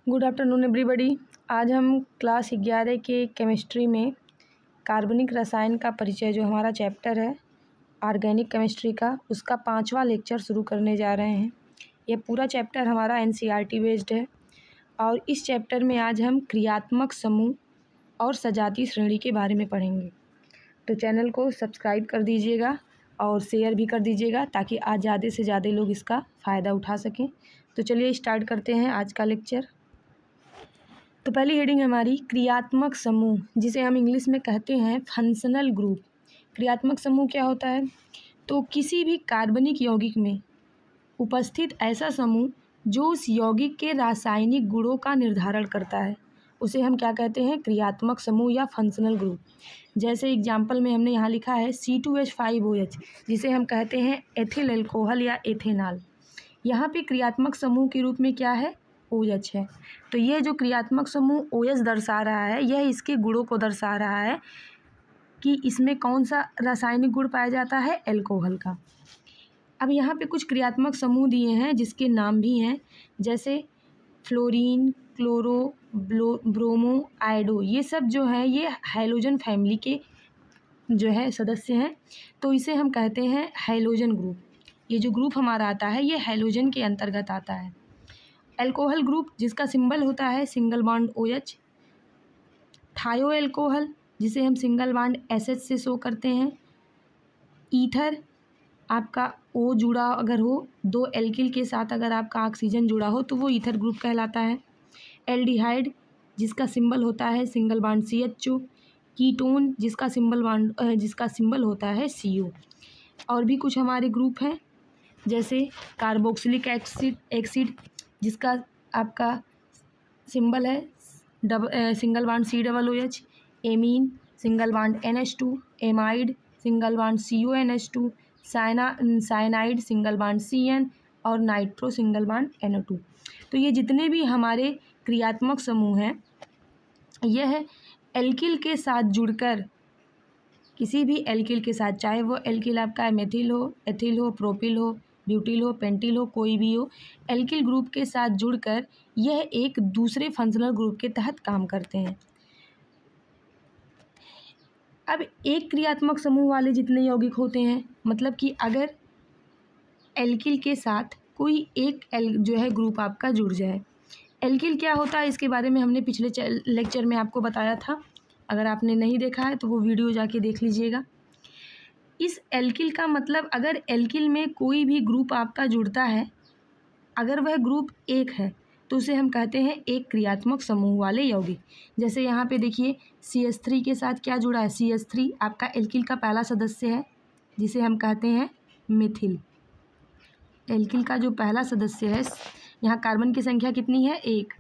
Good afternoon everybody. आज हम class 11 के केमिस्ट्री में कार्बनिक रसायन का परिचय जो हमारा चैप्टर है ऑर्गेनिक केमिस्ट्री का, उसका 5वां लेक्चर शुरू करने जा रहे हैं। ये पूरा चैप्टर हमारा एनसीईआरटी बेस्ड है और इस चैप्टर में आज हम क्रियात्मक समूह और सजातीय श्रेणी के बारे में पढ़ेंगे। तो चैनल को सब्सक्राइब कर दीजिएगा और शेयर भी कर दीजिएगा ताकि आज ज़्यादा से ज़्यादा लोग इसका फ़ायदा उठा सकें। तो चलिए स्टार्ट करते हैं आज का लेक्चर। तो पहली हेडिंग है हमारी क्रियात्मक समूह, जिसे हम इंग्लिश में कहते हैं फंक्शनल ग्रुप। क्रियात्मक समूह क्या होता है? तो किसी भी कार्बनिक यौगिक में उपस्थित ऐसा समूह जो उस यौगिक के रासायनिक गुणों का निर्धारण करता है, उसे हम क्या कहते हैं? क्रियात्मक समूह या फंक्शनल ग्रुप। जैसे एग्जाम्पल में हमने यहाँ लिखा है C2H5OH, जिसे हम कहते हैं एथिल एल्कोहल या एथेनॉल। यहाँ पे क्रियात्मक समूह के रूप में क्या है? OH है। तो यह जो क्रियात्मक समूह OH दर्शा रहा है, यह इसके गुणों को दर्शा रहा है कि इसमें कौन सा रासायनिक गुण पाया जाता है? एल्कोहल का। अब यहाँ पे कुछ क्रियात्मक समूह दिए हैं जिसके नाम भी हैं, जैसे फ्लोरीन, क्लोरो, ब्रोमो, आयोडो। ये सब जो है ये हैलोजन फैमिली के जो है सदस्य हैं, तो इसे हम कहते हैं हैलोजन ग्रुप। ये जो ग्रुप हमारा आता है ये हैलोजन के अंतर्गत आता है। एल्कोहल ग्रुप, जिसका सिंबल होता है सिंगल बॉन्ड OH। थायो एल्कोहल, जिसे हम सिंगल बॉन्ड SH से शो करते हैं। ईथर, आपका O जुड़ा अगर हो, दो एल्किल के साथ अगर आपका ऑक्सीजन जुड़ा हो तो वो ईथर ग्रुप कहलाता है। एल्डिहाइड, जिसका सिंबल होता है सिंगल बॉन्ड CHO। कीटोन, जिसका सिंबल होता है CO। और भी कुछ हमारे ग्रुप हैं, जैसे कार्बोक्सिलिक एसिड, जिसका आपका सिंबल है single bond COOH। Amine, single bond NH2। Amide, single bond CONH2। Cyanide, single bond CN। और नाइट्रो, सिंगल बॉन्ड NO2। तो ये जितने भी हमारे क्रियात्मक समूह हैं, यह एल्किल के साथ जुड़कर, किसी भी एल्किल के साथ, चाहे वो एल्किल आपका मेथिल हो, एथिल हो, प्रोपिल हो, ब्यूटिल हो, पेंटिल हो, कोई भी हो, एल्किल ग्रुप के साथ जुड़कर यह एक दूसरे फंक्शनल ग्रुप के तहत काम करते हैं। अब एक क्रियात्मक समूह वाले जितने यौगिक होते हैं, मतलब कि अगर एल्किल के साथ कोई एक जो है ग्रुप आपका जुड़ जाए। एल्किल क्या होता है इसके बारे में हमने पिछले लेक्चर में आपको बताया था। अगर आपने नहीं देखा है तो वो वीडियो जाके देख लीजिएगा। इस एल्किल का मतलब, अगर एल्किल में कोई भी ग्रुप आपका जुड़ता है, अगर वह ग्रुप एक है तो उसे हम कहते हैं एक क्रियात्मक समूह वाले यौगिक। जैसे यहाँ पे देखिए CH3 के साथ क्या जुड़ा है? CH3 आपका एल्किल का पहला सदस्य है, जिसे हम कहते हैं मिथिल। एल्किल का जो पहला सदस्य है, यहाँ कार्बन की संख्या कितनी है? 1,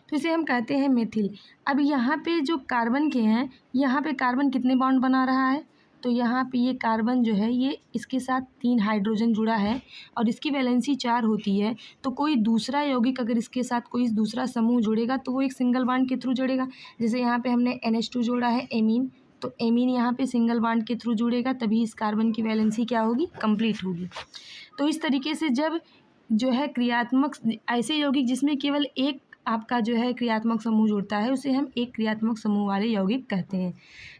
तो इसे हम कहते हैं मिथिल। अब यहाँ पे जो कार्बन के हैं, यहाँ पे कार्बन कितने बॉन्ड बना रहा है? तो यहाँ पे ये कार्बन जो है ये इसके साथ 3 हाइड्रोजन जुड़ा है और इसकी वैलेंसी 4 होती है। तो कोई दूसरा यौगिक अगर इसके साथ कोई दूसरा समूह जुड़ेगा तो वो एक सिंगल बॉन्ड के थ्रू जुड़ेगा। जैसे यहाँ पे हमने NH2 जोड़ा है एमीन, तो एमीन यहाँ पे सिंगल बॉन्ड के थ्रू जुड़ेगा, तभी इस कार्बन की वैलेंसी क्या होगी? कंप्लीट होगी। तो इस तरीके से जब जो है क्रियात्मक, ऐसे यौगिक जिसमें केवल एक आपका जो है क्रियात्मक समूह जुड़ता है, उसे हम एक क्रियात्मक समूह वाले यौगिक कहते हैं।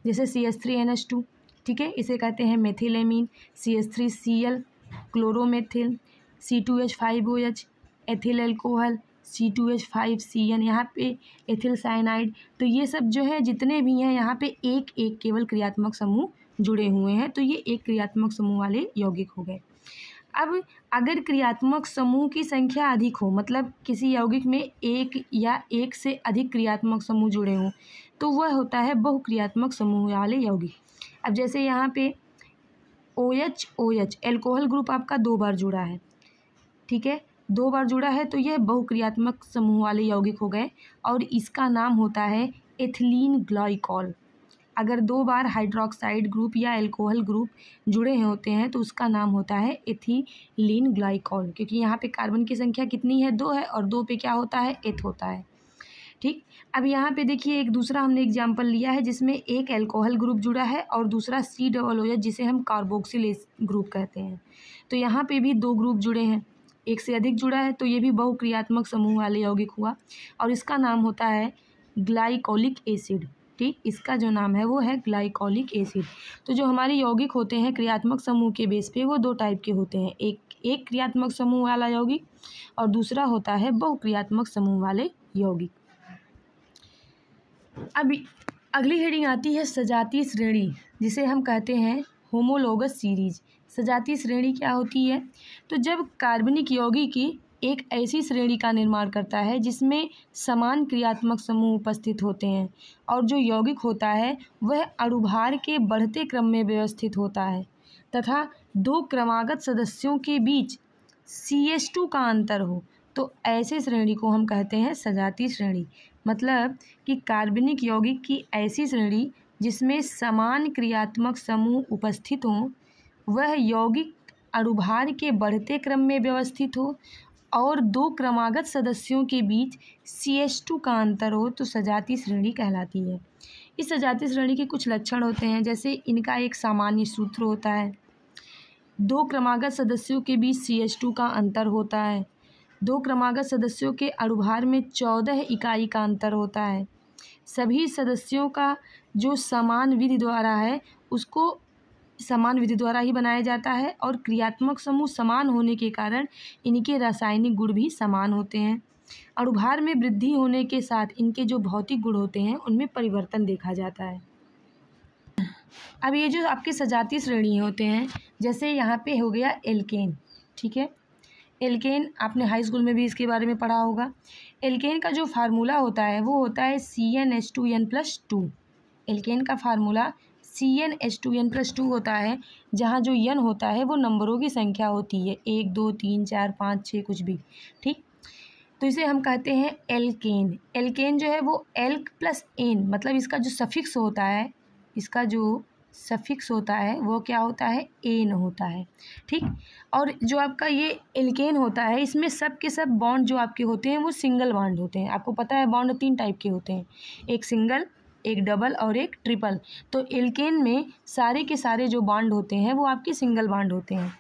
जैसे CH3NH2, ठीक है, इसे कहते हैं methyl amine. CH3Cl, क्लोरोमेथिल। C2H5OH, ethyl alcohol. C2H5CN, यहाँ पे एथिल साइनाइड। तो ये सब जो है जितने भी हैं यहाँ पे एक एक केवल क्रियात्मक समूह जुड़े हुए हैं, तो ये एक क्रियात्मक समूह वाले यौगिक हो गए। अब अगर क्रियात्मक समूह की संख्या अधिक हो, मतलब किसी यौगिक में एक या एक से अधिक क्रियात्मक समूह जुड़े हों, तो वह होता है बहुक्रियात्मक समूह वाले यौगिक। अब जैसे यहाँ पे OH एल्कोहल ग्रुप आपका 2 बार जुड़ा है, ठीक है, 2 बार जुड़ा है, तो यह बहुक्रियात्मक समूह वाले यौगिक हो गए और इसका नाम होता है एथिलीन ग्लाइकॉल। अगर 2 बार हाइड्रोक्साइड ग्रुप या एल्कोहल ग्रुप जुड़े होते हैं तो उसका नाम होता है एथिलीन ग्लाइकॉल, क्योंकि यहाँ पे कार्बन की संख्या कितनी है? 2 है, और 2 पे क्या होता है? एथ होता है। ठीक, अब यहाँ पे देखिए एक दूसरा हमने एग्जाम्पल लिया है जिसमें एक एल्कोहल ग्रुप जुड़ा है और दूसरा COOH, जिसे हम कार्बोक्सिल ग्रुप कहते हैं। तो यहाँ पे भी 2 ग्रुप जुड़े हैं, एक से अधिक जुड़ा है तो ये भी बहुक्रियात्मक समूह वाले यौगिक हुआ और इसका नाम होता है ग्लाइकोलिक एसिड। ठीक, इसका जो नाम है वो है ग्लाइकोलिक एसिड। तो जो हमारे यौगिक होते हैं क्रियात्मक समूह के बेस पे वो दो टाइप के होते हैं, एक क्रियात्मक समूह वाला यौगिक और दूसरा होता है बहुक्रियात्मक समूह वाले यौगिक। अब अगली हेडिंग आती है सजातीय श्रेणी, जिसे हम कहते हैं होमोलोगस सीरीज। सजातीय श्रेणी क्या होती है? तो जब कार्बनिक यौगिक की एक ऐसी श्रेणी का निर्माण करता है जिसमें समान क्रियात्मक समूह उपस्थित होते हैं और जो यौगिक होता है वह अणुभार के बढ़ते क्रम में व्यवस्थित होता है तथा दो क्रमागत सदस्यों के बीच CH2 का अंतर हो, तो ऐसे श्रेणी को हम कहते हैं सजातीय श्रेणी। मतलब कि कार्बनिक यौगिक की ऐसी श्रेणी जिसमें समान क्रियात्मक समूह उपस्थित हों, वह यौगिक अणुभार के बढ़ते क्रम में व्यवस्थित हो और दो क्रमागत सदस्यों के बीच CH2 का अंतर हो, तो सजातीय श्रेणी कहलाती है। इस सजातीय श्रेणी के कुछ लक्षण होते हैं, जैसे इनका एक सामान्य सूत्र होता है, दो क्रमागत सदस्यों के बीच CH2 का अंतर होता है, दो क्रमागत सदस्यों के अणुभार में 14 इकाई का अंतर होता है, सभी सदस्यों का जो समान विधि द्वारा है उसको समान विधि द्वारा ही बनाया जाता है और क्रियात्मक समूह समान होने के कारण इनके रासायनिक गुण भी समान होते हैं। अणुभार में वृद्धि होने के साथ इनके जो भौतिक गुण होते हैं उनमें परिवर्तन देखा जाता है। अब ये जो आपके सजातीय श्रेणी होते हैं, जैसे यहाँ पे हो गया एल्केन। ठीक है, एल्केन आपने हाई स्कूल में भी इसके बारे में पढ़ा होगा। एल्केन का जो फार्मूला होता है वो होता है CnH2n+2। एल्केन का फार्मूला CnH2n+2 होता है, जहाँ जो n होता है वो नंबरों की संख्या होती है, 1 2 3 4 5 6 कुछ भी। ठीक, तो इसे हम कहते हैं एल्केन। एल्केन जो है वो एल्क प्लस एन, मतलब इसका जो सफिक्स होता है, इसका जो सफिक्स होता है वो क्या होता है? एन होता है। ठीक, और जो आपका ये एल्केन होता है इसमें सब के सब बॉन्ड जो आपके होते हैं वो सिंगल बॉन्ड होते हैं। आपको पता है बॉन्ड 3 टाइप के होते हैं, एक सिंगल, एक डबल और एक ट्रिपल। तो एल्केन में सारे के सारे जो बॉन्ड होते हैं वो आपके सिंगल बॉन्ड होते हैं।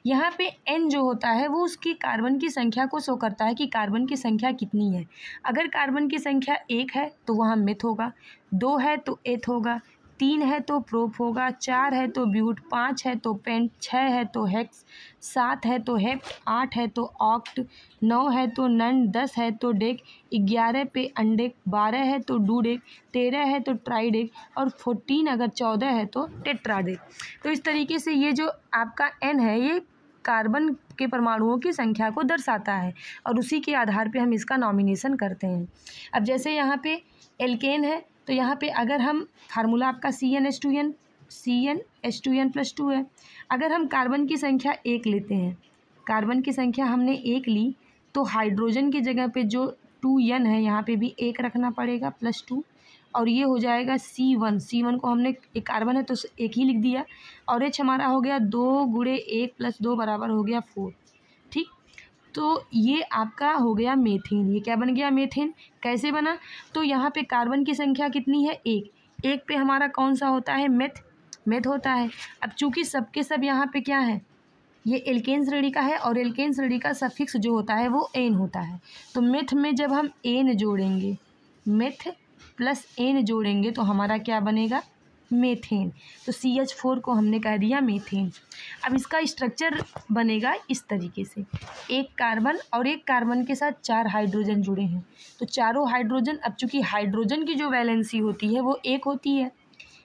यहाँ पे n जो होता है वो उसकी कार्बन की संख्या को शो करता है कि कार्बन की संख्या कितनी है। अगर कार्बन की संख्या 1 है तो वहाँ मिथ होगा, 2 है तो एथ होगा, 3 है तो प्रोप होगा, 4 है तो ब्यूट, 5 है तो पेंट, 6 है तो हेक्स, 7 है तो हेप्ट, 8 है तो ऑक्ट, 9 है तो नन, 10 है तो डेक, 11 पे अंडेक, 12 है तो डूडेक, 13 है तो ट्राइडेक और 14 अगर 14 है तो टेट्राडेक। तो इस तरीके से ये जो आपका n है ये कार्बन के परमाणुओं की संख्या को दर्शाता है और उसी के आधार पे हम इसका नॉमिनेशन करते हैं। अब जैसे यहाँ पे एल्केन है तो यहाँ पे अगर हम फार्मूला आपका CnH2n+2 है। अगर हम कार्बन की संख्या 1 लेते हैं, कार्बन की संख्या हमने 1 ली तो हाइड्रोजन की जगह पे जो 2n है यहाँ पे भी 1 रखना पड़ेगा +2 और ये हो जाएगा C1 को हमने एक कार्बन है तो 1 ही लिख दिया और H हमारा हो गया 2 × 1 + 2 बराबर हो गया 4। ठीक, तो ये आपका हो गया मीथेन। ये क्या बन गया? मीथेन। कैसे बना? तो यहाँ पे कार्बन की संख्या कितनी है? 1 पे हमारा कौन सा होता है? मेथ होता है। अब चूंकि सबके सब यहाँ पे क्या है, ये एल्केन श्रेणी का है और एल्केन श्रेणी का सफिक्स जो होता है वो एन होता है। तो मेथ में जब हम एन जोड़ेंगे, मेथ प्लस एन जोड़ेंगे तो हमारा क्या बनेगा? मीथेन। तो CH4 को हमने कह दिया मीथेन। अब इसका स्ट्रक्चर बनेगा इस तरीके से, एक कार्बन और एक कार्बन के साथ 4 हाइड्रोजन जुड़े हैं तो चारों हाइड्रोजन, अब चूंकि हाइड्रोजन की जो वैलेंसी होती है वो 1 होती है,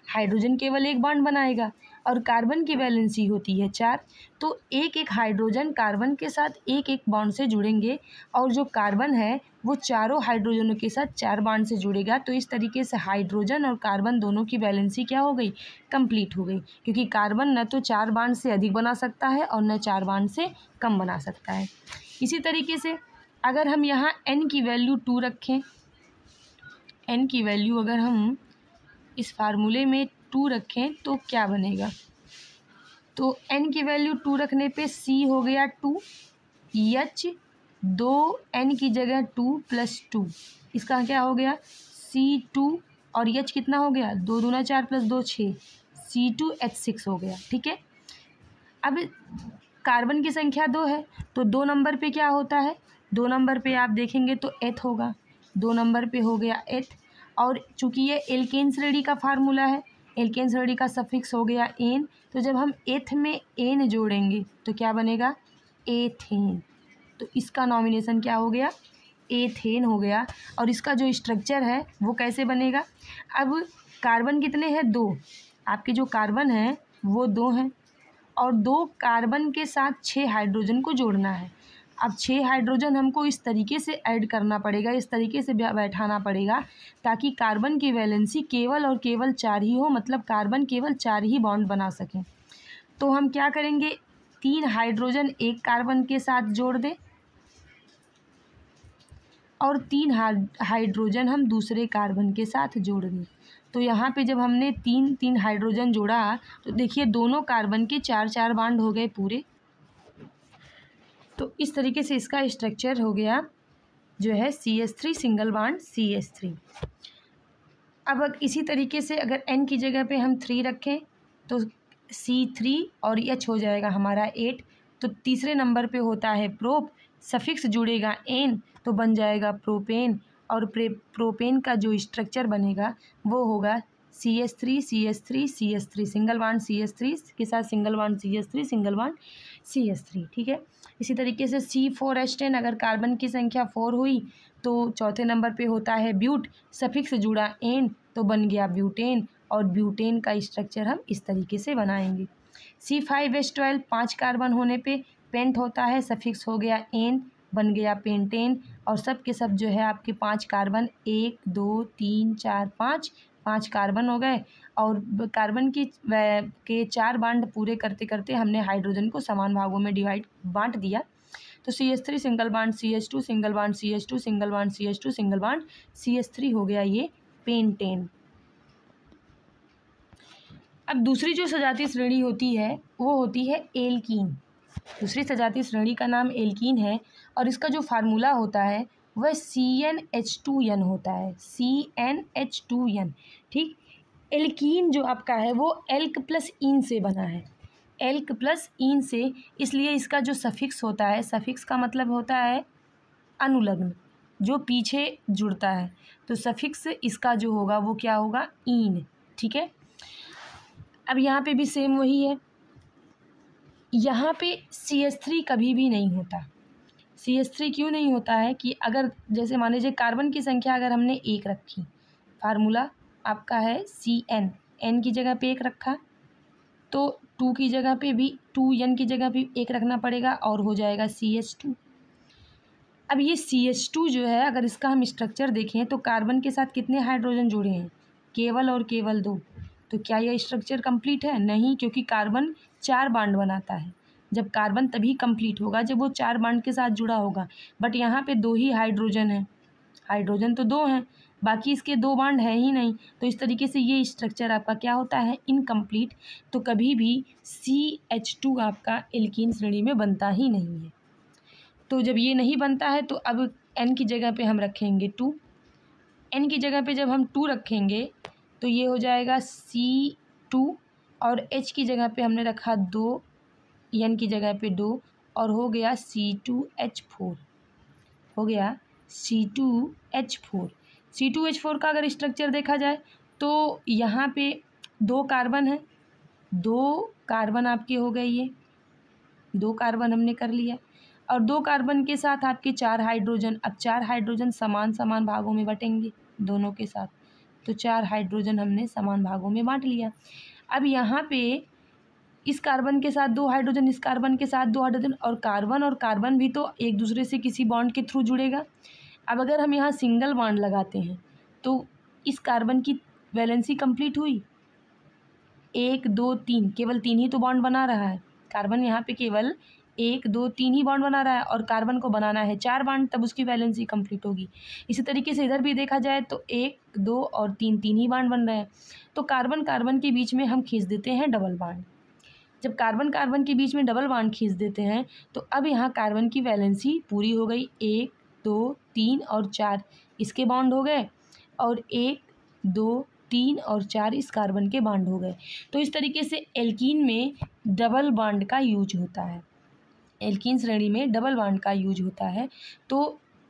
हाइड्रोजन केवल एक बॉन्ड बनाएगा और कार्बन की वैलेंसी होती है 4, तो एक एक हाइड्रोजन कार्बन के साथ एक एक बॉन्ड से जुड़ेंगे और जो कार्बन है वो चारों हाइड्रोजनों के साथ 4 बॉन्ड से जुड़ेगा। तो इस तरीके से हाइड्रोजन और कार्बन दोनों की वैलेंसी क्या हो गई? कंप्लीट हो गई, क्योंकि कार्बन न तो 4 बॉन्ड से अधिक बना सकता है और न 4 बॉन्ड से कम बना सकता है। इसी तरीके से अगर हम यहाँ n की वैल्यू 2 रखें, n की वैल्यू अगर हम इस फार्मूले में 2 रखें तो क्या बनेगा? तो n की वैल्यू 2 रखने पे C हो गया 2, H 2 n की जगह 2 + 2, इसका क्या हो गया? C2 और H कितना हो गया? 2 दूना 4 + 2 6, C2H6 हो गया। ठीक है, अब कार्बन की संख्या 2 है तो 2 नंबर पे क्या होता है, 2 नंबर पे आप देखेंगे तो एथ होगा, 2 नंबर पे हो गया एथ। और चूंकि ये एल्केन श्रेणी का फार्मूला है, एल्केन श्रेणी का सफिक्स हो गया एन, तो जब हम एथ में एन जोड़ेंगे तो क्या बनेगा, एथेन। तो इसका नॉमिनेशन क्या हो गया, एथेन हो गया। और इसका जो स्ट्रक्चर है वो कैसे बनेगा, अब कार्बन कितने हैं, 2, आपके जो कार्बन है वो 2 हैं और 2 कार्बन के साथ 6 हाइड्रोजन को जोड़ना है। अब 6 हाइड्रोजन हमको इस तरीके से ऐड करना पड़ेगा, इस तरीके से बैठाना पड़ेगा ताकि कार्बन की वैलेंसी केवल और केवल 4 ही हो, मतलब कार्बन केवल 4 ही बॉन्ड बना सकें। तो हम क्या करेंगे, 3 हाइड्रोजन एक कार्बन के साथ जोड़ दें और 3 हाइड्रोजन हम दूसरे कार्बन के साथ जोड़ दें। तो यहाँ पे जब हमने 3 हाइड्रोजन जोड़ा तो देखिए दोनों कार्बन के 4 बॉन्ड हो गए पूरे। तो इस तरीके से इसका स्ट्रक्चर हो गया जो है CH3 सिंगल बॉन्ड CH3। अब इसी तरीके से अगर N की जगह पे हम 3 रखें तो C3 और H हो जाएगा हमारा 8। तो तीसरे नंबर पे होता है प्रोप, सफिक्स जुड़ेगा एन तो बन जाएगा प्रोपेन। और प्रोपेन का जो स्ट्रक्चर बनेगा वो होगा CH3 CH3 CH3 single bond CH3 के साथ single bond CH3 single bond CH3, ठीक है। इसी तरीके से C4H10 अगर कार्बन की संख्या 4 हुई तो चौथे नंबर पे होता है ब्यूट, सफिक्स जुड़ा एन तो बन गया ब्यूटेन। और ब्यूटेन का स्ट्रक्चर हम इस तरीके से बनाएंगे। C5H12 5 कार्बन होने पे पेंट होता है, सफिक्स हो गया एन बन गया पेंटेन। और सब के सब जो है आपके 5 कार्बन 1 2 3 4 5 कार्बन हो गए। और कार्बन की के 4 बॉन्ड पूरे करते करते हमने हाइड्रोजन को समान भागों में बांट दिया। तो CH3 single bond CH2 single bond CH2 single bond CH2 single bond CH3 हो गया ये पेंटेन। अब दूसरी जो सजातीय श्रेणी होती है वो होती है एल्कीन। दूसरी सजातीय श्रेणी का नाम एल्कीन है और इसका जो फार्मूला होता है वह CnH2n होता है, CnH2n, ठीक। एल्कीन जो आपका है वो एल्क प्लस इन से बना है, एल्क प्लस इन से, इसलिए इसका जो सफिक्स होता है, सफिक्स का मतलब होता है अनुलग्न, जो पीछे जुड़ता है। तो सफिक्स इसका जो होगा वो क्या होगा, इन, ठीक है। अब यहाँ पे भी सेम वही है, यहाँ पे CH3 कभी भी नहीं होता। CH3 क्यों नहीं होता है कि अगर जैसे मान लीजिए कार्बन की संख्या अगर हमने 1 रखी, फार्मूला आपका है CN, N की जगह पे 1 रखा तो 2 की जगह पे भी 2N की जगह पे 1 रखना पड़ेगा और हो जाएगा CH2। अब ये CH2 जो है अगर इसका हम स्ट्रक्चर देखें तो कार्बन के साथ कितने हाइड्रोजन जुड़े हैं, केवल और केवल 2। तो क्या यह स्ट्रक्चर कंप्लीट है, नहीं, क्योंकि कार्बन 4 बॉन्ड बनाता है। जब कार्बन तभी कंप्लीट होगा जब वो 4 बॉन्ड के साथ जुड़ा होगा, बट यहाँ पे 2 ही हाइड्रोजन है, हाइड्रोजन तो 2 हैं, बाकी इसके 2 बॉन्ड है ही नहीं। तो इस तरीके से ये स्ट्रक्चर आपका क्या होता है, इनकम्प्लीट। तो कभी भी CH2 आपका एल्कीन श्रेणी में बनता ही नहीं है। तो जब ये नहीं बनता है तो अब N की जगह पे हम रखेंगे 2, N की जगह पे जब हम 2 रखेंगे तो ये हो जाएगा C2 और H की जगह पे हमने रखा 2, N की जगह पे 2 और हो गया C2H4, हो गया C2H4। C2H4 का अगर स्ट्रक्चर देखा जाए तो यहाँ पे 2 कार्बन है, 2 कार्बन आपके हो गए, ये 2 कार्बन हमने कर लिया और 2 कार्बन के साथ आपके 4 हाइड्रोजन। अब 4 हाइड्रोजन समान समान भागों में बटेंगे दोनों के साथ, तो 4 हाइड्रोजन हमने समान भागों में बांट लिया। अब यहाँ पे इस कार्बन के साथ 2 हाइड्रोजन, इस कार्बन के साथ 2 हाइड्रोजन, और कार्बन भी तो एक दूसरे से किसी बॉन्ड के थ्रू जुड़ेगा। अब अगर हम यहाँ सिंगल बॉन्ड लगाते हैं तो इस कार्बन की वैलेंसी कंप्लीट हुई, 1 2 3, केवल 3 ही तो बॉन्ड बना रहा है कार्बन, यहाँ पे केवल 1 2 3 ही बॉन्ड बना रहा है और कार्बन को बनाना है 4 बॉन्ड, तब उसकी वैलेंसी कंप्लीट होगी। इसी तरीके से इधर भी देखा जाए तो 1 2 और 3 ही बॉन्ड बन रहे हैं। तो कार्बन के बीच में हम खींच देते हैं डबल बॉन्ड। जब कार्बन के बीच में डबल बॉन्ड खींच देते हैं तो अब यहाँ कार्बन की वैलेंसी पूरी हो गई, 1 2 3 और 4 इसके बॉन्ड हो गए और 1 2 3 और 4 इस कार्बन के बॉन्ड हो गए। तो इस तरीके से एल्कीन में डबल बॉन्ड का यूज होता है। एल्कीन श्रेणी में डबल बॉन्ड का यूज होता है। तो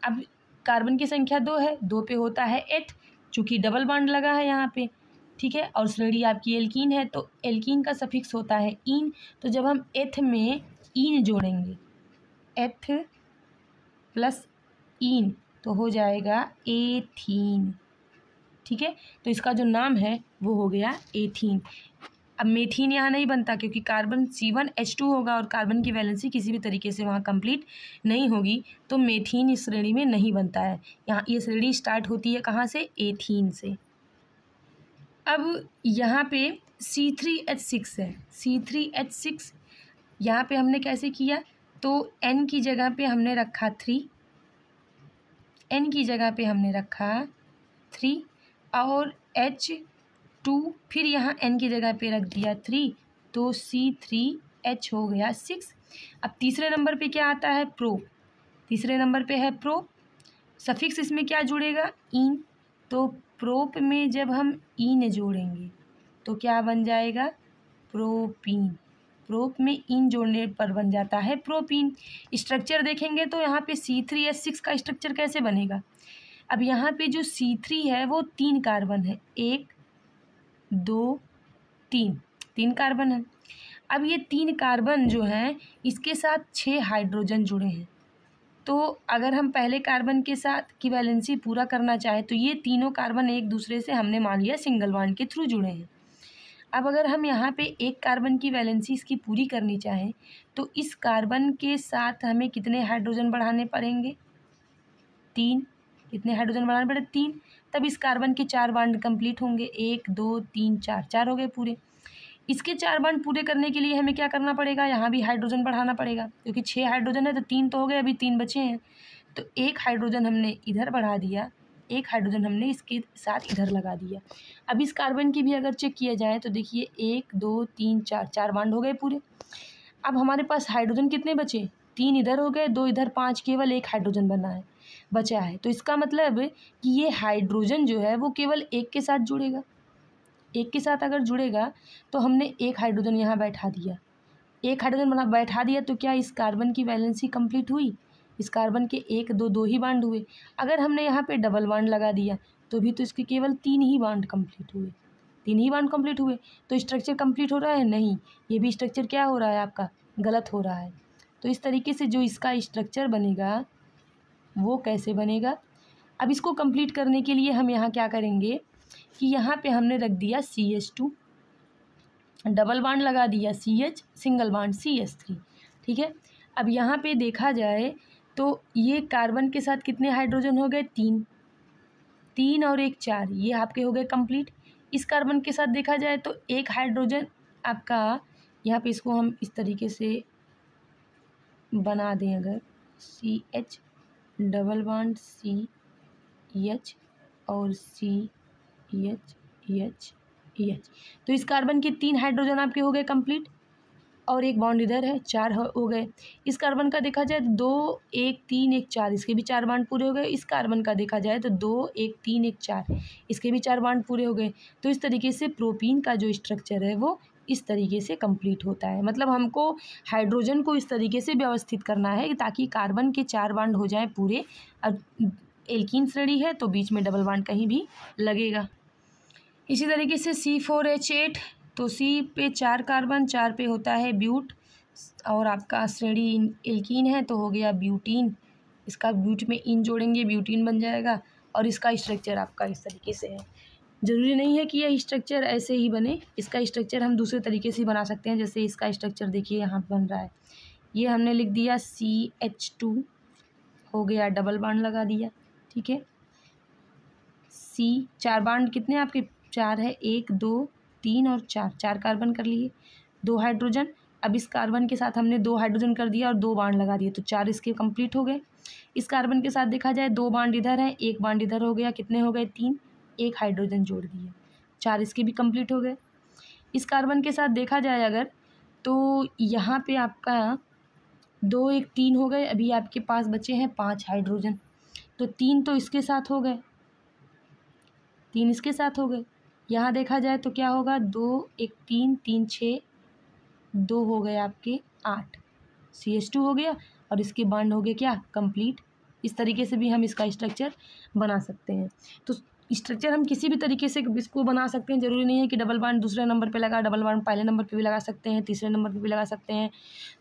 अब कार्बन की संख्या 2 है, 2 पे होता है एथ, चूँकि डबल बॉन्ड लगा है यहाँ पे, ठीक है, और श्रेणी आपकी एल्कीन है तो एल्कीन का सफिक्स होता है ईन। तो जब हम एथ में ईन जोड़ेंगे, एथ प्लस ईन, तो हो जाएगा एथीन, ठीक है। तो इसका जो नाम है वो हो गया एथीन। अब मेथीन यहाँ नहीं बनता क्योंकि कार्बन C1H2 होगा और कार्बन की वैलेंसी किसी भी तरीके से वहाँ कंप्लीट नहीं होगी, तो मेथीन इस श्रेणी में नहीं बनता है। यहाँ ये श्रेणी स्टार्ट होती है कहाँ से? एथीन से। अब यहाँ पे C3H6 है, C3H6 यहाँ पे हमने कैसे किया? तो N की जगह पे हमने रखा 3, N की जगह पे हमने रखा 3 और H2 फिर यहाँ N की जगह पे रख दिया 3, तो C3H हो गया 6। अब तीसरे नंबर पे क्या आता है? प्रो। तीसरे नंबर पे है प्रो, सफिक्स इसमें क्या जुड़ेगा? ईन। तो प्रोप में जब हम ईन जोड़ेंगे तो क्या बन जाएगा? प्रोपीन। प्रोप में ईन जोड़ने पर बन जाता है प्रोपीन। स्ट्रक्चर देखेंगे तो यहाँ पे C3H6 का स्ट्रक्चर कैसे बनेगा? अब यहाँ पे जो C3 है वो 3 कार्बन है, 1 2 3, 3 कार्बन है। अब ये 3 कार्बन जो हैं इसके साथ 6 हाइड्रोजन जुड़े हैं। तो अगर हम पहले कार्बन के साथ की वैलेंसी पूरा करना चाहें तो ये तीनों कार्बन एक दूसरे से हमने मान लिया सिंगल बॉन्ड के थ्रू जुड़े हैं। अब अगर हम यहाँ पे एक कार्बन की वैलेंसी इसकी पूरी करनी चाहें तो इस कार्बन के साथ हमें कितने हाइड्रोजन बढ़ाने पड़ेंगे? 3। कितने हाइड्रोजन बढ़ाने पड़े? 3। तब इस कार्बन के 4 बॉन्ड कंप्लीट होंगे, 1 2 3 4, 4 हो गए पूरे। इसके 4 बॉन्ड पूरे करने के लिए हमें क्या करना पड़ेगा? यहाँ भी हाइड्रोजन बढ़ाना पड़ेगा क्योंकि 6 हाइड्रोजन है तो 3 तो हो गए, अभी 3 बचे हैं। तो 1 हाइड्रोजन हमने इधर बढ़ा दिया, 1 हाइड्रोजन हमने इसके साथ इधर लगा दिया। अब इस कार्बन की भी अगर चेक किया जाए तो देखिए 1 2 3 4, 4 बॉन्ड हो गए पूरे। अब हमारे पास हाइड्रोजन कितने बचे? 3 इधर हो गए, 2 इधर, 5, केवल 1 हाइड्रोजन बचा है। तो इसका मतलब कि ये हाइड्रोजन जो है वो केवल एक के साथ जुड़ेगा। एक के साथ अगर जुड़ेगा तो हमने 1 हाइड्रोजन यहाँ बैठा दिया, 1 हाइड्रोजन बैठा दिया तो क्या इस कार्बन की वैलेंसी कंप्लीट हुई? इस कार्बन के 1 2 2 ही बॉन्ड हुए। अगर हमने यहाँ पे डबल बॉन्ड लगा दिया तो भी तो इसके केवल 3 ही बॉन्ड कंप्लीट हुए, 3 ही बॉन्ड कंप्लीट हुए। तो स्ट्रक्चर कंप्लीट हो रहा है? नहीं, ये भी स्ट्रक्चर क्या हो रहा है आपका? गलत हो रहा है। तो इस तरीके से जो इसका स्ट्रक्चर बनेगा वो कैसे बनेगा? अब इसको कंप्लीट करने के लिए हम यहाँ क्या करेंगे कि यहाँ पे हमने रख दिया CH2, डबल बॉन्ड लगा दिया CH, सिंगल बॉन्ड CH3, ठीक है। अब यहाँ पे देखा जाए तो ये कार्बन के साथ कितने हाइड्रोजन हो गए? 3, 3 और 1 4, ये आपके हो गए कंप्लीट। इस कार्बन के साथ देखा जाए तो 1 हाइड्रोजन आपका, यहाँ पे इसको हम इस तरीके से बना दें, अगर CH डबल बॉन्ड CH और CH तो इस कार्बन के 3 हाइड्रोजन आपके हो गए कंप्लीट और 1 बॉन्ड इधर है, 4 हो गए। इस कार्बन का देखा जाए तो 2 1 3 1 4, इसके भी 4 बॉन्ड पूरे हो गए। इस कार्बन का देखा जाए तो 2 1 3 1 4, इसके भी 4 बॉन्ड पूरे हो गए। तो इस तरीके से प्रोपीन का जो स्ट्रक्चर है वो इस तरीके से कंप्लीट होता है। मतलब हमको हाइड्रोजन को इस तरीके से व्यवस्थित करना है ताकि कार्बन के 4 बॉन्ड हो जाएं पूरे। अब एल्कीन श्रेणी है तो बीच में डबल बॉन्ड कहीं भी लगेगा। इसी तरीके से C4H8, तो C पे 4 कार्बन, 4 पे होता है ब्यूट और आपका श्रेणी एल्कीन है तो हो गया ब्यूटीन। इसका ब्यूट में इन जोड़ेंगे, ब्यूटीन बन जाएगा और इसका स्ट्रक्चर आपका इस तरीके से है। ज़रूरी नहीं है कि यह स्ट्रक्चर ऐसे ही बने, इसका स्ट्रक्चर हम दूसरे तरीके से बना सकते हैं। जैसे इसका स्ट्रक्चर देखिए यहाँ बन रहा है, ये हमने लिख दिया CH2 हो गया, डबल बॉन्ड लगा दिया, ठीक है। C 4 बॉन्ड कितने आपके? 4 है, 1 2 3 और 4, 4 कार्बन कर लिए, 2 हाइड्रोजन। अब इस कार्बन के साथ हमने 2 हाइड्रोजन कर दिया और 2 बॉन्ड लगा दिए तो 4 इसके कंप्लीट हो गए। इस कार्बन के साथ देखा जाए 2 बॉन्ड इधर है, 1 बॉन्ड इधर हो गया, कितने हो गए? 3, 1 हाइड्रोजन जोड़ दिए, 4 इसके भी कंप्लीट हो गए। इस कार्बन के साथ देखा जाए अगर तो यहाँ पे आपका 2 1 3 हो गए, अभी आपके पास बचे हैं 5 हाइड्रोजन, तो 3 तो इसके साथ हो गए, 3 इसके साथ हो गए। यहाँ देखा जाए तो क्या होगा? 2 1 3 3 6, 2 हो गए आपके 8, CH2 हो गया और इसके बॉन्ड हो गए क्या, कंप्लीट। इस तरीके से भी हम इसका स्ट्रक्चर बना सकते हैं। तो स्ट्रक्चर हम किसी भी तरीके से इसको बना सकते हैं, ज़रूरी नहीं है कि डबल बॉन्ड दूसरे नंबर पे लगा, डबल बॉन्ड पहले नंबर पे भी लगा सकते हैं, तीसरे नंबर पे भी लगा सकते हैं,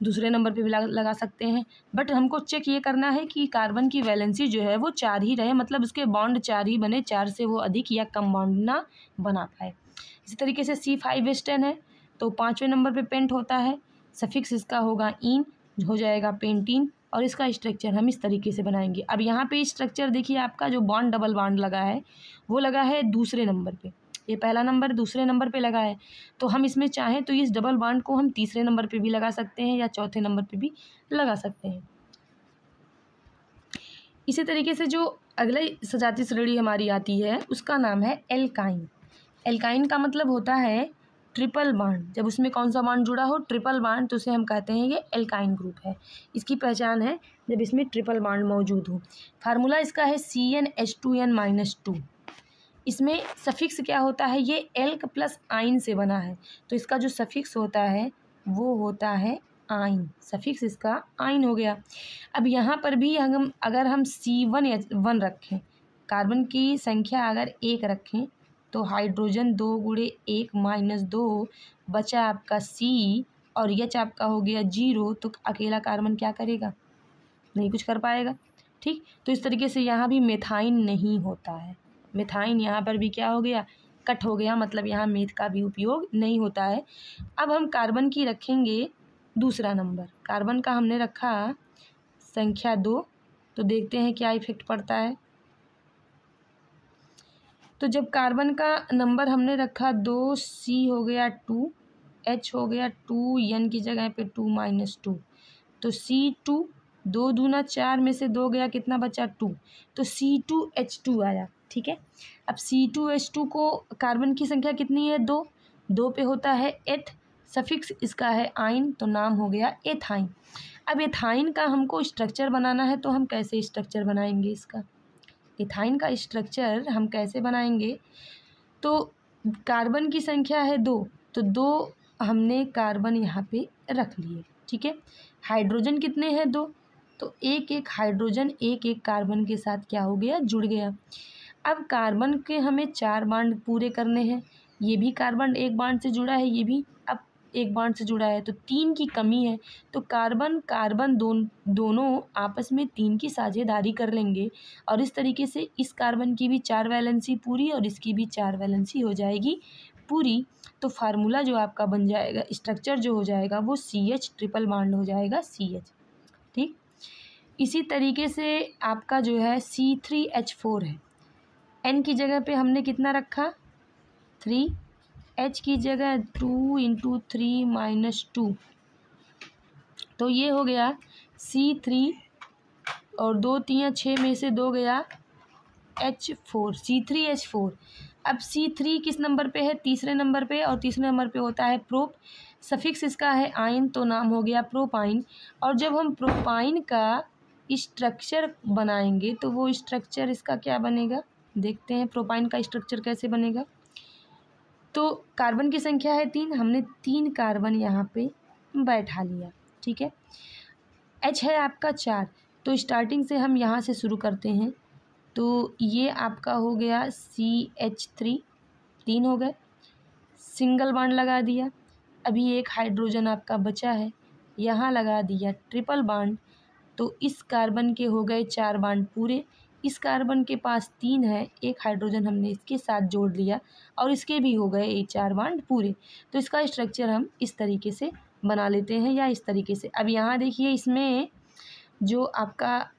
दूसरे नंबर पे भी लगा सकते हैं। बट हमको चेक ये करना है कि कार्बन की वैलेंसी जो है वो 4 ही रहे, मतलब उसके बॉन्ड 4 ही बने, 4 से वो अधिक या कम बॉन्ड ना बना पाए। इसी तरीके से C5H10 है तो 5वें नंबर पे पेंट होता है, सफिक्स इसका होगा इन, हो जाएगा पेंटीन, और इसका स्ट्रक्चर हम इस तरीके से बनाएंगे। अब यहाँ पे स्ट्रक्चर देखिए, आपका जो बॉन्ड डबल बॉन्ड लगा है वो लगा है दूसरे नंबर पे, ये पहला नंबर दूसरे नंबर पे लगा है, तो हम इसमें चाहें तो इस डबल बॉन्ड को हम तीसरे नंबर पे भी लगा सकते हैं या चौथे नंबर पे भी लगा सकते हैं। इसी तरीके से जो अगला सजाती श्रेणी हमारी आती है उसका नाम है एल्काइन। एल्काइन का मतलब होता है ट्रिपल बॉन्ड। जब उसमें कौन सा बॉन्ड जुड़ा हो, ट्रिपल बॉन्ड, तो उसे हम कहते हैं ये एल्काइन ग्रुप है। इसकी पहचान है जब इसमें ट्रिपल बॉन्ड मौजूद हो। फार्मूला इसका है CnH2n-2। इसमें सफिक्स क्या होता है, ये एल्क प्लस आइन से बना है, तो इसका जो सफिक्स होता है वो होता है आइन, सफिक्स इसका आइन हो गया। अब यहाँ पर भी हम अगर हम C1H1 रखें, कार्बन की संख्या अगर 1 रखें तो हाइड्रोजन 2 × 1 - 2 बचा आपका C, और H आपका हो गया 0, तो अकेला कार्बन क्या करेगा, नहीं कुछ कर पाएगा। ठीक, तो इस तरीके से यहाँ भी मेथाइन नहीं होता है, मेथाइन यहाँ पर भी क्या हो गया, कट हो गया, मतलब यहाँ मेथ का भी उपयोग नहीं होता है। अब हम कार्बन की रखेंगे दूसरा नंबर, कार्बन का हमने रखा संख्या 2, तो देखते हैं क्या इफेक्ट पड़ता है। तो जब कार्बन का नंबर हमने रखा 2, C हो गया 2, H हो गया 2, N की जगह पे 2 - 2, तो C2, 2 दूना 4 में से 2 गया, कितना बचा 2, तो C2H2 आया। ठीक है, अब C2H2 को कार्बन की संख्या कितनी है 2, 2 पे होता है एथ, सफिक्स इसका है आइन, तो नाम हो गया एथाइन। अब एथाइन का हमको स्ट्रक्चर बनाना है, तो हम कैसे स्ट्रक्चर बनाएंगे इसका, एथाइन का स्ट्रक्चर हम कैसे बनाएंगे, तो कार्बन की संख्या है 2, तो 2 हमने कार्बन यहाँ पे रख लिए। ठीक है, हाइड्रोजन कितने हैं 2, तो एक हाइड्रोजन एक कार्बन के साथ क्या हो गया, जुड़ गया। अब कार्बन के हमें 4 बॉन्ड पूरे करने हैं, ये भी कार्बन 1 बॉन्ड से जुड़ा है, ये भी अब 1 बॉन्ड से जुड़ा है, तो 3 की कमी है, तो कार्बन दोनों आपस में 3 की साझेदारी कर लेंगे, और इस तरीके से इस कार्बन की भी 4 वैलेंसी पूरी और इसकी भी 4 वैलेंसी हो जाएगी पूरी। तो फार्मूला जो आपका बन जाएगा, स्ट्रक्चर जो हो जाएगा वो CH ट्रिपल बॉन्ड हो जाएगा CH। ठीक, इसी तरीके से आपका जो है C3H4 है, N की जगह पे हमने कितना रखा 3, H की जगह 2 × 3 - 2, तो ये हो गया C3, और 2 3 6 में से 2 गया H4, C3H4। अब C3 किस नंबर पे है, तीसरे नंबर पे, और तीसरे नंबर पे होता है प्रोप, सफिक्स इसका है आइन, तो नाम हो गया प्रोपाइन। और जब हम प्रोपाइन का स्ट्रक्चर बनाएंगे तो वो स्ट्रक्चर इसका क्या बनेगा, देखते हैं प्रोपाइन का स्ट्रक्चर कैसे बनेगा। तो कार्बन की संख्या है 3, हमने 3 कार्बन यहाँ पे बैठा लिया। ठीक है, H है आपका 4, तो स्टार्टिंग से हम यहाँ से शुरू करते हैं, तो ये आपका हो गया CH3, 3 हो गए, सिंगल बॉन्ड लगा दिया। अभी एक हाइड्रोजन आपका बचा है, यहाँ लगा दिया ट्रिपल बॉन्ड, तो इस कार्बन के हो गए 4 बॉन्ड पूरे। इस कार्बन के पास 3 है, एक हाइड्रोजन हमने इसके साथ जोड़ लिया और इसके भी हो गए ये 4 बॉन्ड पूरे। तो इसका स्ट्रक्चर हम इस तरीके से बना लेते हैं या इस तरीके से। अब यहाँ देखिए, इसमें जो आपका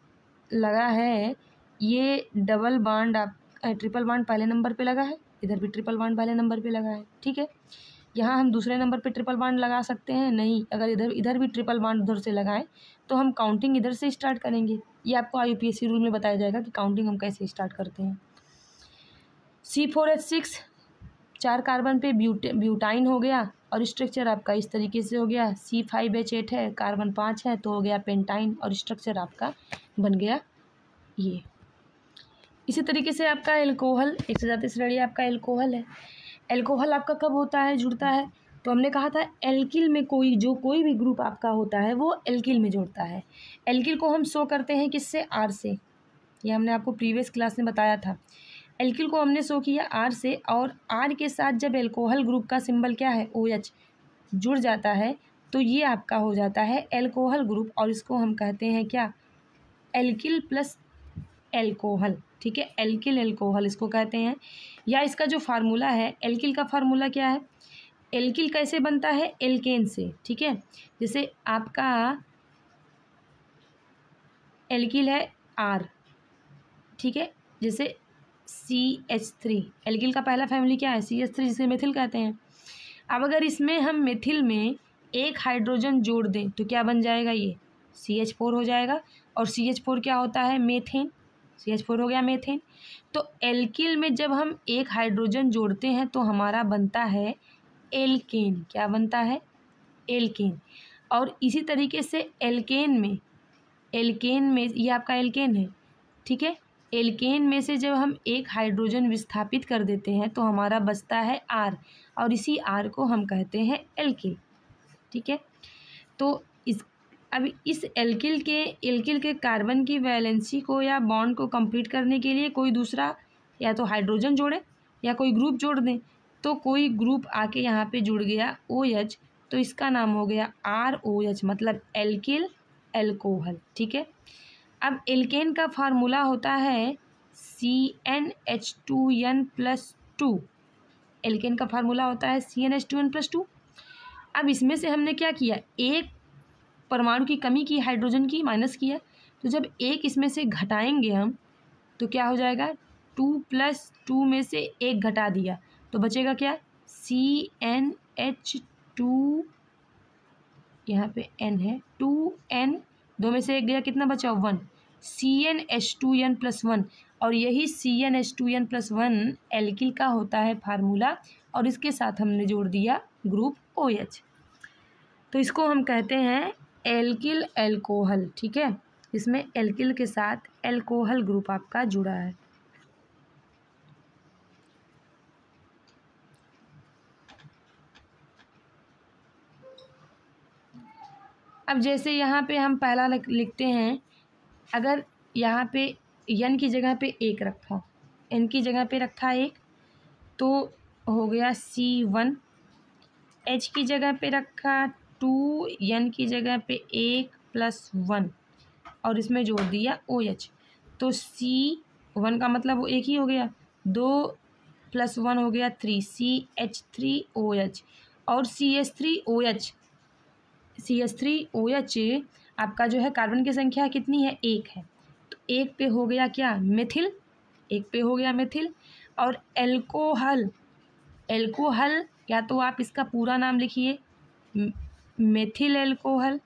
लगा है ये डबल बॉन्ड, आप ट्रिपल बॉन्ड पहले नंबर पे लगा है, इधर भी ट्रिपल बॉन्ड पहले नंबर पे लगा है। ठीक है, यहाँ हम दूसरे नंबर पे ट्रिपल बॉन्ड लगा सकते हैं, नहीं अगर इधर भी ट्रिपल बॉन्ड उधर से लगाएं तो हम काउंटिंग इधर से स्टार्ट करेंगे। ये आपको IUPAC रूल में बताया जाएगा कि काउंटिंग हम कैसे स्टार्ट करते हैं। C4H6, 4 कार्बन पे ब्यूटाइन हो गया, और स्ट्रक्चर आपका इस तरीके से हो गया। C5H8 है, कार्बन 5 है, तो हो गया पेंटाइन, और स्ट्रक्चर आपका बन गया ये। इसी तरीके से आपका एल्कोहल, एक सजाती श्रेणी आपका एल्कोहल है। एल्कोहल आपका कब होता है, जुड़ता है तो हमने कहा था एल्किल में कोई भी ग्रुप आपका होता है वो एल्किल में जुड़ता है। एल्किल को हम शो करते हैं किससे? आर से। ये हमने आपको प्रीवियस क्लास में बताया था। एल्किल को हमने शो किया आर से, और आर के साथ जब एल्कोहल ग्रुप का सिंबल क्या है? OH जुड़ जाता है तो ये आपका हो जाता है एल्कोहल ग्रुप, और इसको हम कहते हैं क्या? Alkyl plus alcohol. ठीक है, एल्किल एल्कोहल इसको कहते हैं। या इसका जो फार्मूला है, एल्किल का फार्मूला क्या है? एल्किल कैसे बनता है? एल्केन से। ठीक है, जैसे आपका एल्किल है आर, ठीक है, जैसे CH3, एल्किल का पहला फैमिली क्या है? CH3, जिसे मेथिल कहते हैं। अब अगर इसमें हम मेथिल में एक हाइड्रोजन जोड़ दें तो क्या बन जाएगा? ये CH4 हो जाएगा, और CH4 क्या होता है? मेथेन। CH4 हो गया मेथेन। तो एल्किल में जब हम एक हाइड्रोजन जोड़ते हैं तो हमारा बनता है एल्केन। क्या बनता है? एल्केन। और इसी तरीके से एल्केन में ये आपका एल्केन है, ठीक है। एल्केन में से जब हम एक हाइड्रोजन विस्थापित कर देते हैं तो हमारा बचता है आर, और इसी आर को हम कहते हैं एल्किल। ठीक है, तो अब इस एल्किल के कार्बन की वैलेंसी को या बॉन्ड को कंप्लीट करने के लिए कोई दूसरा या तो हाइड्रोजन जोड़े या कोई ग्रुप जोड़ दें। तो कोई ग्रुप आके यहाँ पे जुड़ गया OH, तो इसका नाम हो गया ROH, मतलब एल्किल एल्कोहल। ठीक है, अब एल्केन का फार्मूला होता है CnH2n+2। एल्केन का फार्मूला होता है CnH2n+2। अब इसमें से हमने क्या किया? एक परमाणु की कमी की, हाइड्रोजन की माइनस किया, तो जब एक इसमें से घटाएंगे हम तो क्या हो जाएगा? 2+2 में से एक घटा दिया तो बचेगा क्या? CnH2, यहाँ पे n है, 2n, 2 में से एक गया, कितना बचा? 1, CnH2n+1। और यही CnH2n+1 एल्किल का होता है फार्मूला, और इसके साथ हमने जोड़ दिया ग्रुप OH, तो इसको हम कहते हैं एल्किल एल्कोहल। ठीक है, इसमें एल्किल के साथ एल्कोहल ग्रुप आपका जुड़ा है। अब जैसे यहाँ पे हम पहला लिखते हैं, अगर यहाँ पे n की जगह पे 1 रखा, n की जगह पे रखा 1, तो हो गया C1। H की जगह पे रखा 2, n की जगह पे 1+1, और इसमें जोड़ दिया OH, तो C1 का मतलब वो एक ही हो गया, 2+1 हो गया 3, CH3OH। और CH3OH आपका जो है कार्बन की संख्या कितनी है? 1 है, तो 1 पे हो गया क्या? मेथिल। 1 पे हो गया मेथिल। और एल्कोहल या तो आप इसका पूरा नाम लिखिए मेथिल एल्कोहल,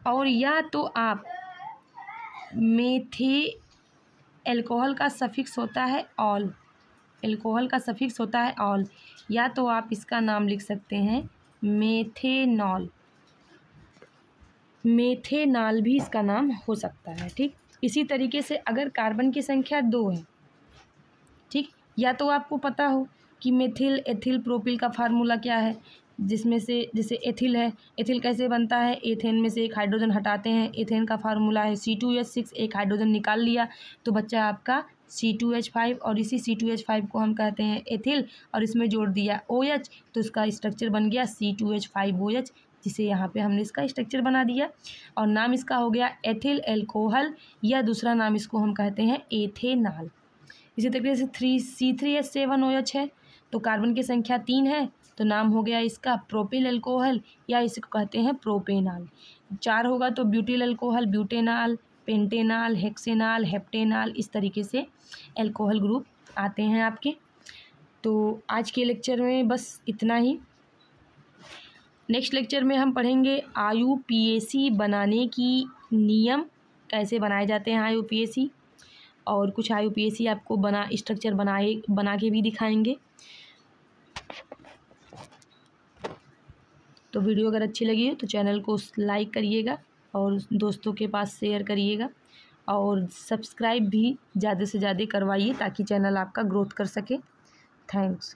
और या तो आप एल्कोहल का सफिक्स होता है ऑल, एल्कोहल का सफिक्स होता है ऑल, या तो आप इसका नाम लिख सकते हैं मेथेनॉल। मेथेनॉल भी इसका नाम हो सकता है। ठीक, इसी तरीके से अगर कार्बन की संख्या 2 है, ठीक, या तो आपको पता हो कि मेथिल एथिल प्रोपिल का फार्मूला क्या है, जिसमें से जैसे एथिल है, एथिल कैसे बनता है? एथेन में से एक हाइड्रोजन हटाते हैं, एथेन का फार्मूला है C2H6, एक हाइड्रोजन निकाल लिया तो बच्चा आपका C2H5, और इसी C2H5 को हम कहते हैं एथिल, और इसमें जोड़ दिया OH, तो इसका स्ट्रक्चर बन गया C2H5OH, जिसे यहाँ पे हमने इसका स्ट्रक्चर बना दिया, और नाम इसका हो गया एथिल एल्कोहल, या दूसरा नाम इसको हम कहते हैं एथेनॉल। इसी तरीके से C3H7OH है, तो कार्बन की संख्या 3 है, तो नाम हो गया इसका प्रोपिल एल्कोहल, या इसको कहते हैं प्रोपेनॉल। 4 होगा तो butyl alcohol, butanol, pentanol, hexanol, heptanol, इस तरीके से एल्कोहल ग्रुप आते हैं आपके। तो आज के लेक्चर में बस इतना ही। नेक्स्ट लेक्चर में हम पढ़ेंगे IUPAC बनाने की नियम, कैसे बनाए जाते हैं IUPAC, और कुछ IUPAC आपको स्ट्रक्चर बना के भी दिखाएंगे। तो वीडियो अगर अच्छी लगी हो तो चैनल को लाइक करिएगा और दोस्तों के पास शेयर करिएगा, और सब्सक्राइब भी ज़्यादा से ज़्यादा करवाइए ताकि चैनल आपका ग्रोथ कर सके। थैंक्स।